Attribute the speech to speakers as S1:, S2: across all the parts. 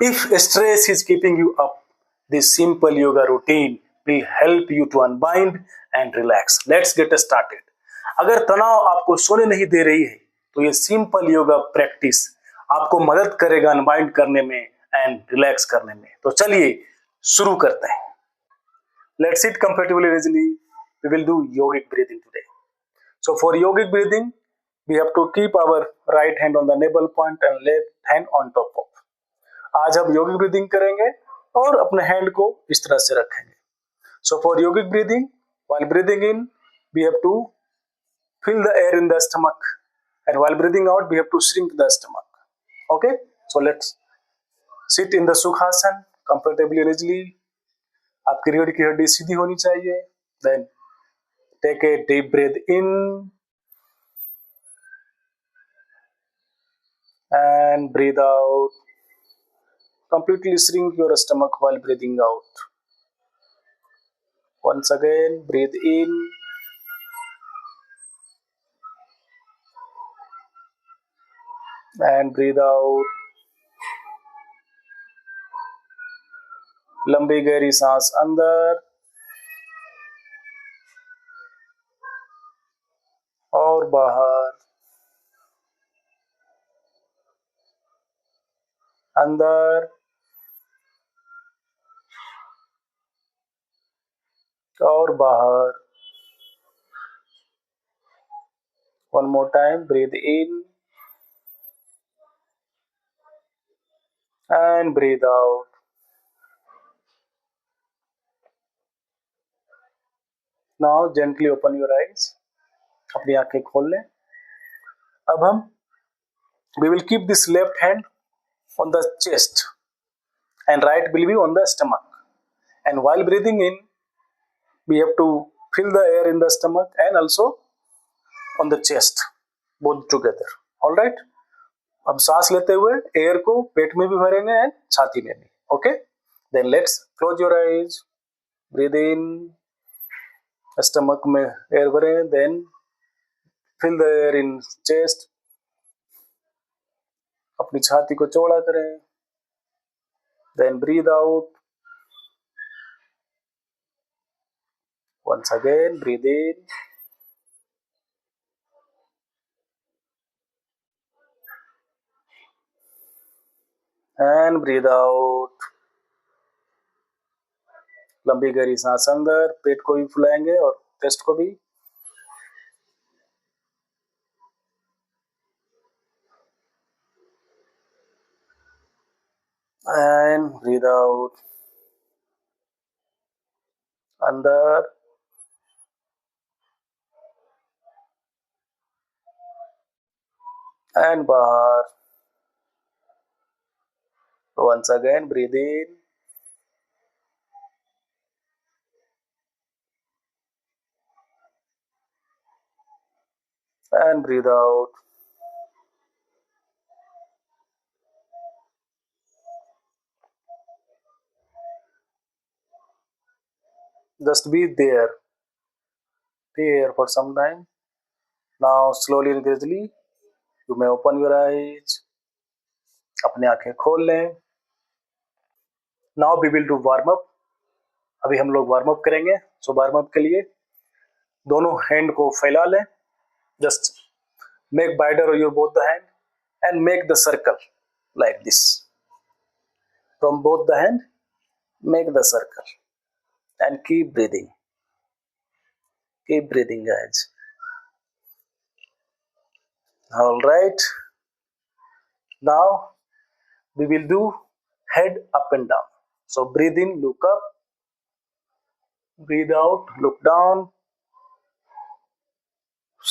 S1: If stress is keeping you up, this simple yoga routine will help you to unwind and relax. Let's get started. अगर तनाव आपको सोने नहीं दे रही है तो ये सिंपल योगा प्रैक्टिस आपको मदद करेगा अनवाइंड करने में एंड रिलैक्स करने में। तो चलिए शुरू करते हैं। Let's sit comfortably and easily. We will do yogic breathing today. So for yogic breathing, we have to keep our right hand on the navel point and left hand on top of. आज हम योगिक breathing करेंगे और अपने hand को इस तरह से रखेंगे। So for yogic breathing, while breathing in we have to fill the air in the stomach, and while breathing out we have to shrink the stomach. Okay, so let's sit in the Sukhasana comfortably and easily. आपकी रीढ़ की हड्डी सीधी होनी चाहिए। Then take a deep breath in and breathe out. Completely shrink your stomach while breathing out. Once again, breathe in and breathe out. लंबी गहरी सांस अंदर और बाहर, अंदर और बाहर। One more time, breathe in and breathe out. Now gently open your eyes. अपनी आंखें खोल लें। अब हम we will keep this left hand on the chest and right will be on the stomach. And while breathing in, we have to fill the air in the stomach and also on the chest, both together. All right. अब सांस लेते हुए air को पेट में भी भरेंगे and छाती में भी। Okay, then let's close your eyes, breathe in, stomach में एयर भरें, then fill the air in chest, अपनी छाती को चौड़ा करें, then breathe out, once again breathe in and breathe out. लंबी गहरी सांस अंदर, पेट को भी फुलाएंगे और चेस्ट को भी। एंड ब्रीद आउट, अंदर एंड बाहर। Once again, breathe in and breathe out. Just be there for some time. Now slowly and gradually you may open your eyes. अपने आंखें खोल लें। Now we will do warm up. अभी हम लोग warm up करेंगे। So warm up के लिए दोनों हैंड को फैला लें। Just make wider your both the hand and make the circle like this. From both the hand, make the circle and keep breathing. Keep breathing, guys. All right. Now we will do head up and down. So breathe in, look up. Breathe out, look down.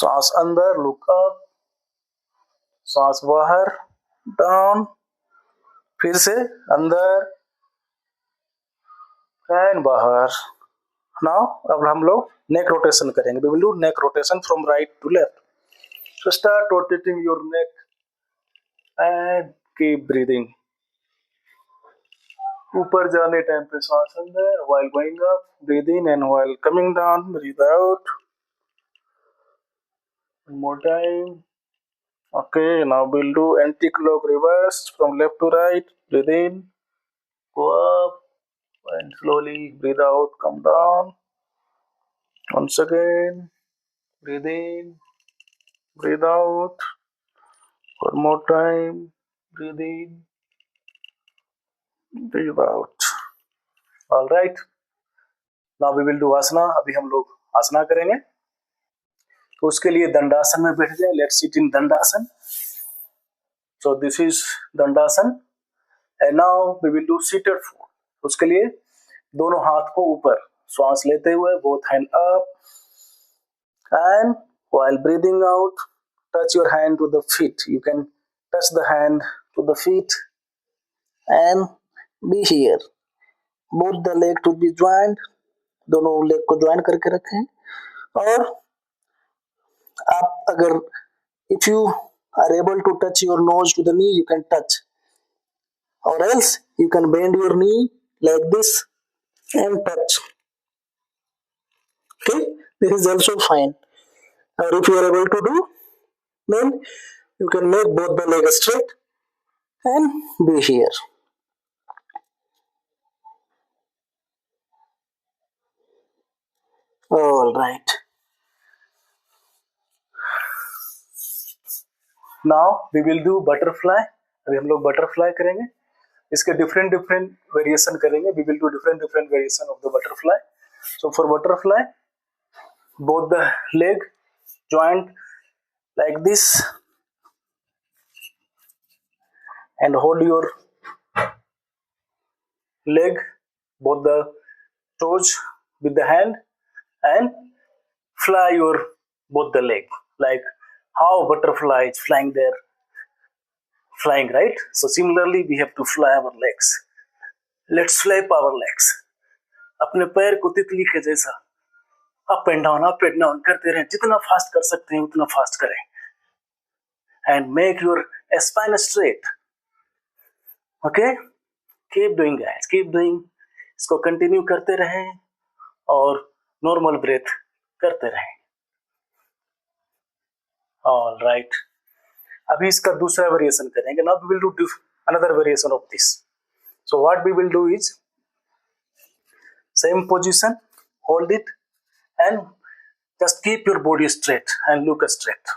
S1: सांस अंदर, look up. सांस बाहर, down. फिर से अंदर and बाहर. Now अब हम लोग neck rotation करेंगे. We will do neck rotation from right to left. So start rotating your neck and keep breathing. ऊपर जाने टाइम पे सांस अंदर, while going up breathe in and while coming down breathe out. One more time. Okay, now we'll do anti-clock reverse from left to right. Breathe in go up and slowly breathe out, come down. Once again, breathe in, breathe out. One more time, breathe in, breathe out. All right. Now we will do asana. अभी हम लोग आसना करेंगे. तो उसके लिए दंडासन में बैठ जाए. Let's sit in Dandasana. So this is Dandasana. And now we will do seated fold. उसके लिए दोनों हाथ को ऊपर, श्वास लेते हुए both hand up, and while breathing out, touch your hand to the feet. You can touch the hand to the feet and be here. Both the leg to be joined. दोनों लेग को join करके रखें. और आप अगर if you are able to touch your nose to the knee, you can touch, or else you can bend your knee like this and touch. Okay, this is also fine. Or if you are able to do, then you can make both the legs straight and be here. All right. Now we will do butterfly. अभी हम लोग butterfly करेंगे. इसके different variation करेंगे. We will do different variation of the butterfly. So for butterfly, both the leg joint like this and hold your leg, both the toes with the hand, and fly your both the leg like how butterfly is flying there, flying, right? So similarly we have to fly our legs. Let's flap our legs. अपने पैर को तितली के जैसा up and down करते रहें. जितना fast कर सकते हैं उतना फास्ट करें. And make your spine straight. Okay? Keep doing guys, keep doing. इसको कंटिन्यू करते रहें और नॉर्मल ब्रेथ करते रहें. All right. अभी इसका दूसरा वेरिएशन करेंगे. Now we will do another variation of this. So what we will do is same position, hold it, and just keep your body straight and look straight.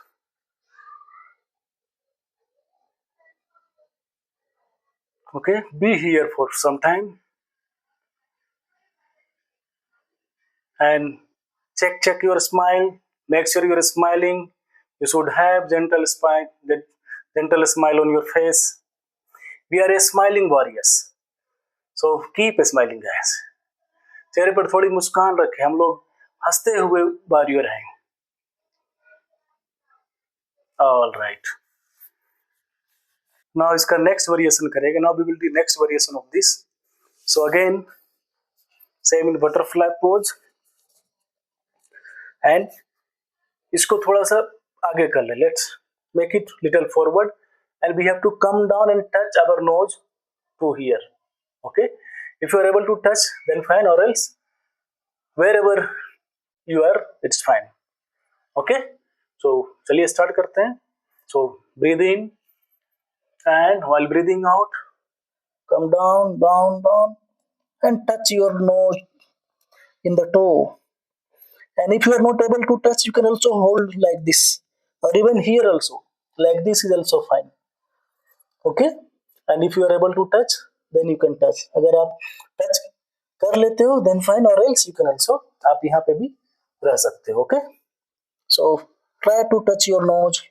S1: Okay, be here for some time and check your smile. Make sure you are smiling. You should have gentle smile on your face. We are a smiling warriors, so keep smiling guys. चेहरे पर थोड़ी मुस्कान रखें. हम लोग हंसते हुए warrior हैं. All right. Now इसका next variation करेंगे. Now we will do next variation of this. So again, same in butterfly pose, and इसको थोड़ा सा आगे कर ले. Let's make it little forward, and we have to come down and touch our nose to here. Okay, if you are able to touch, then fine, or else wherever you are, it's fine. Okay, so चलिए start करते हैं. So breathe in, and while breathing out, come down, and touch your nose in the toe. And if you are not able to touch, you can also hold like this, or even here also, like this is also fine. Okay, and if you are able to touch, then you can touch. अगर आप touch कर लेते हो, then fine, or else you can also, आप यहाँ पे भी रह सकते हो. Okay, so try to touch your nose.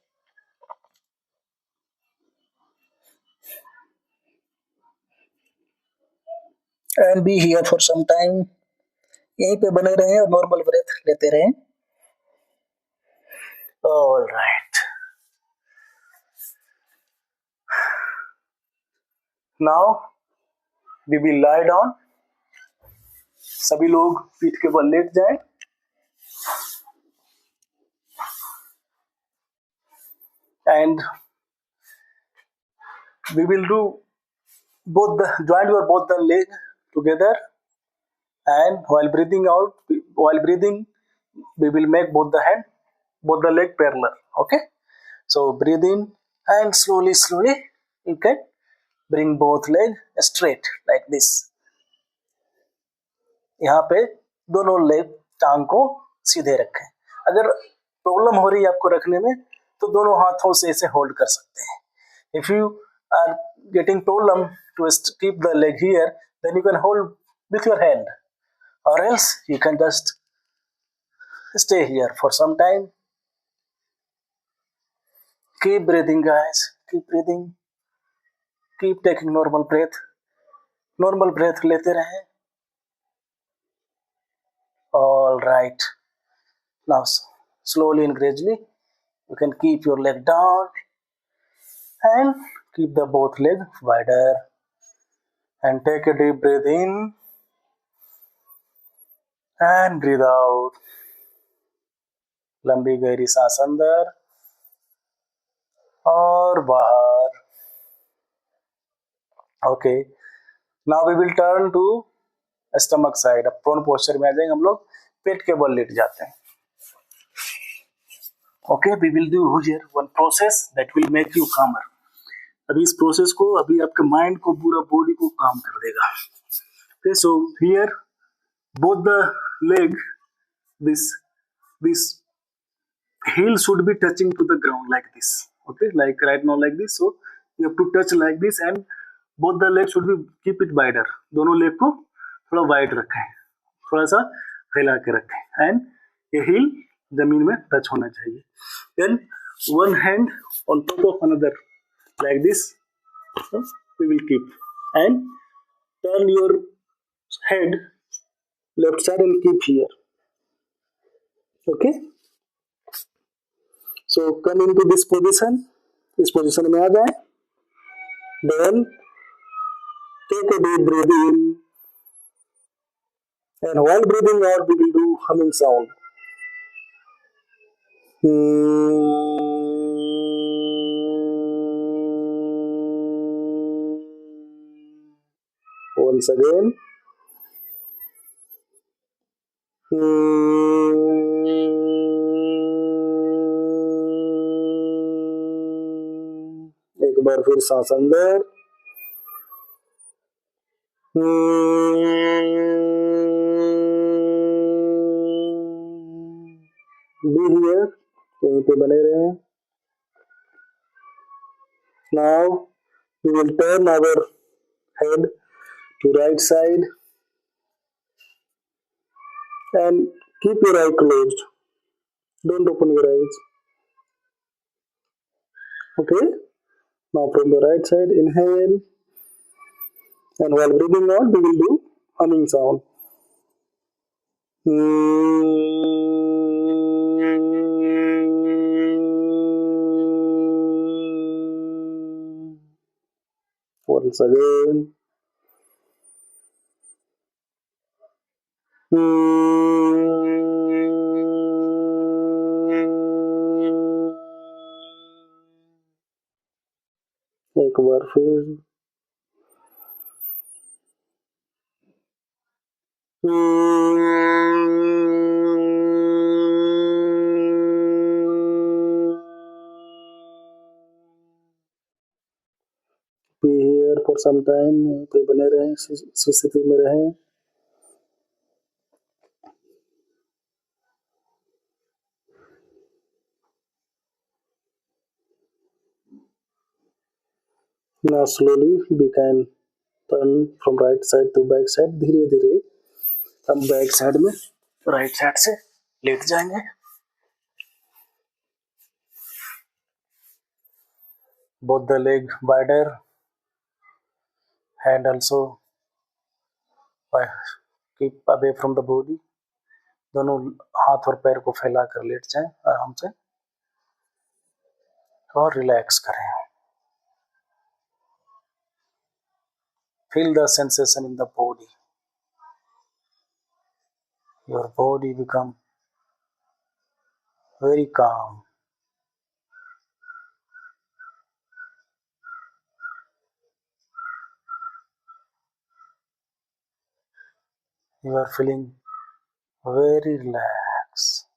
S1: And be here for some time. यहीं पे बने रहें और नॉर्मल ब्रेथ लेते रहें. All right. Now we will lie down. सभी लोग पीठ के बल लेट जाएं. And we will do join your both the leg together, and while breathing we will make both the leg parallel. Okay, so breathe in and slowly you can Bring both leg straight like this. यहाँ पे दोनों leg टांग को सीधे रखें. अगर problem हो रही है आपको रखने में तो दोनों हाथों से इसे होल्ड कर सकते हैं. If you are getting problem to keep the leg here, then you can hold with your hand, or else you can just stay here for some time. Keep breathing, guys. Keep breathing. Keep taking normal breath. Normal breath लेते रहें. All right. Now slowly and gradually you can keep your leg down and keep the both leg wider and take a deep breath in and breathe out. लंबी गहरी सांस अंदर और बाहर. Okay. Now we will turn to stomach side. अब prone posture में आ जाएंगे हम लोग. पेट के बल लेट जाते हैं. Okay, we will do here one process that will make you calmer. अभी इस प्रोसेस को अभी आपके माइंड को पूरा बॉडी को काम कर देगा. Okay, so here both the leg, this heel should be touching to the ground like this. Okay, like right now like this. So you have to touch like this and both the legs should be keep it wider. दोनों leg को थोड़ा wide रखें, थोड़ा सा फैला के रखें and ये heel जमीन में टच होना चाहिए. Then one hand on top of another like this. So we will keep and turn your head left side and keep here. Okay. So come into this position. इस position में आ जाए. Then take a deep breath in and while breathing out we will do humming sound. Once again. एक बार फिर सांस अंदर. Be here. यहीं पे बने रहें. Now we will turn our head to right side and keep your eye closed. Don't open your eyes. Okay. Now from the right side, inhale, and while breathing out, we will do humming sound. Once again. एक बार फिर. Be here for some time. यहीं पे बने रहें, इस स्थिति में रहें. Now slowly we can turn from right side to back side. धीरे धीरे हम बैक साइड में राइट साइड से लेट जाएंगे. Both the leg wider, hand also keep away from the body. दोनों हाथ और पैर को फैला कर लेट जाएं आराम से और रिलैक्स करें. Feel the sensation in the body. Your body become very calm. You are feeling very relaxed.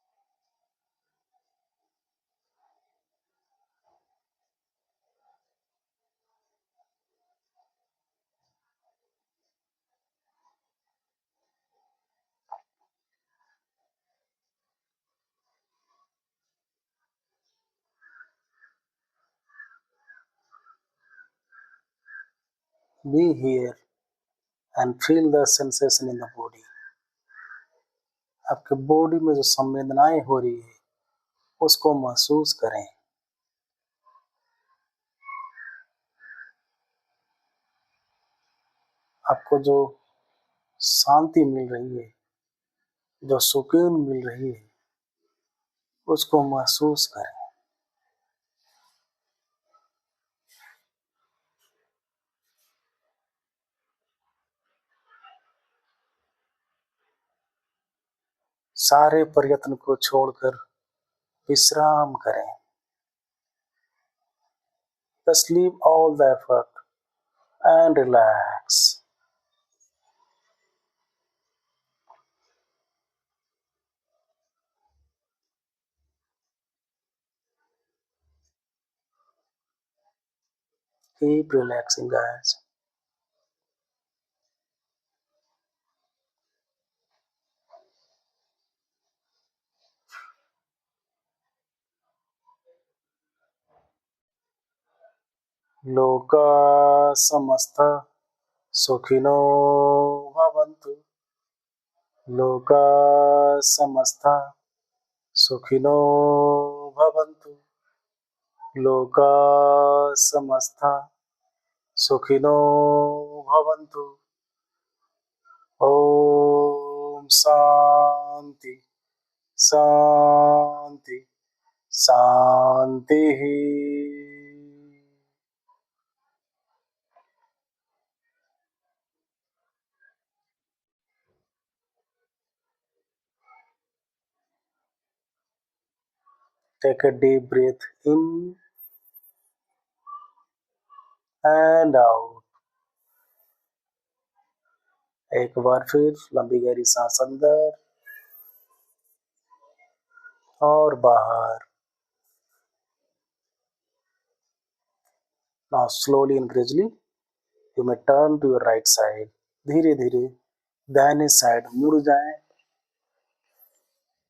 S1: Be here and feel the sensation in the body. आपके बॉडी में जो संवेदनाएं हो रही है उसको महसूस करें। आपको जो शांति मिल रही है, जो सुकून मिल रही है, उसको महसूस करें। सारे प्रयत्न को छोड़कर विश्राम करें। Just leave all the effort and relax. Keep relaxing, guys. लोका समस्ता सुखिनो भवन्तु। लोका समस्ता सुखिनो भवन्तु। लोका समस्ता सुखिनो भवन्तु। ओम शांति शांति शांति। Take a deep breath in and out. एक बार फिर लंबी गहरी सांस अंदर और बाहर। Now slowly and gradually you may turn to your right side. धीरे धीरे दाहिने साइड मुड़ जाएं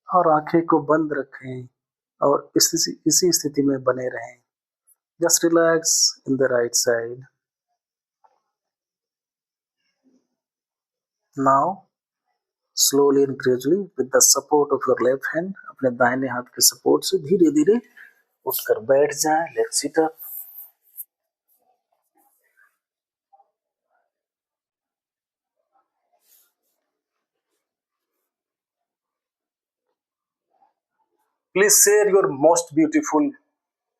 S1: और आंखें को बंद रखें और इसी स्थिति में बने रहें। Just relax in the right side. Now slowly and gradually with the support of your left hand, अपने दाहिने हाथ के सपोर्ट से धीरे धीरे उठकर बैठ जाएं। Let's sit up. Please share your most beautiful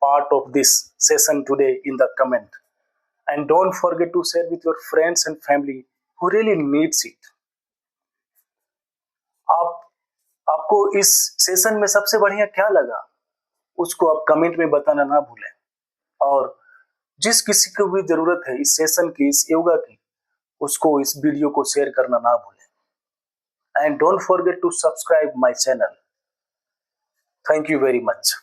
S1: part of this session today in the comment, and don't forget to share with your friends and family who really needs it. आपको इस session में सबसे बढ़िया क्या लगा उसको आप comment में बताना ना भूलें, और जिस किसी को भी जरूरत है इस सेशन की, इस योगा की, उसको इस वीडियो को शेयर करना ना भूलें। And don't forget to subscribe my channel. Thank you very much.